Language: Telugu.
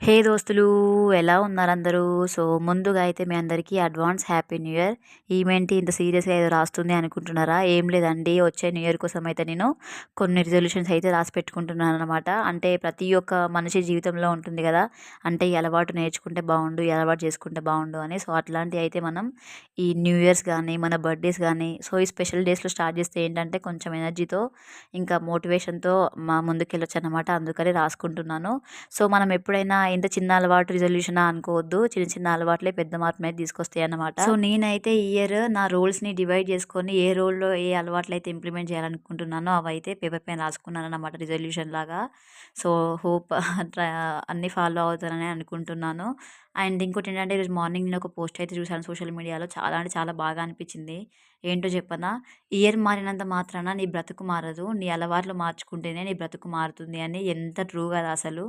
హే దోస్తులు, ఎలా ఉన్నారందరూ? సో, ముందుగా అయితే మీ అందరికీ అడ్వాన్స్ హ్యాపీ న్యూ ఇయర్. ఈమేంటి ఇంత సీరియస్‌గా ఏదో రాస్తుంది అనుకుంటున్నారా? ఏం లేదండి. వచ్చే న్యూ ఇయర్ కోసం అయితే నేను కొన్ని రిజల్యూషన్స్ అయితే రాసి పెట్టుకుంటున్నాననమాట. అంటే ప్రతి ఒక్క మనిషి జీవితంలో ఉంటుంది గదా! అంటే ఈ అలవాటు నేర్చుకుంటే బావుండు, ఈ అలవాటు చేసుకుంటే బావుండు అని. సో, అట్లాంటివి అయితే మనం ఈ న్యూ ఇయర్స్ గానీ, మన బర్త్‌డేస్ గానీ, సో, ఈ స్పెషల్ డేస్‌లో స్టార్ట్ చేస్తే ఏంటంటే కొంచెం ఎనర్జీతో ఇంకా మోటివేషన్‌తో ముందుకెళ్ళొచ్చనమాట. అందుకని రాసుకుంటున్నాను. సో, మనం ఎప్పుడైనా ఇంత చిన్న అలవాటు రిజల్యూషనా అనుకోవద్దు. చిన్న చిన్న అలవాట్లే పెద్ద మార్పునైతే తీసుకొస్తాయన్నమాట. సో, నేనైతే ఈ ఇయర్ నా రోల్స్‌ని డివైడ్ చేసుకొని ఏ రోల్‌లో ఏ అలవాట్లయితే ఇంప్లిమెంట్ చేయాలనుకుంటున్నానో అవైతే పేపర్ పైన రాసుకున్నానన్నమాట రిజల్యూషన్ లాగా. సో, హోప్ ట్ర అన్నీ ఫాలో అవుతానని అనుకుంటున్నాను. అండ్ ఇంకోటేంటంటే ఈరోజు మార్నింగ్ నేను ఒక పోస్ట్ అయితే చూసాను సోషల్ మీడియాలో. చాలా అంటే చాలా బాగా అనిపించింది. ఏంటో చెప్పనా? ఇయర్ మారినంత మాత్రాన నీ బ్రతుకు మారదు. నీ అలవాట్లు మార్చుకుంటేనే నీ బ్రతుకు మారుతుంది అని ఎంత ట్రూ కదా అసలు.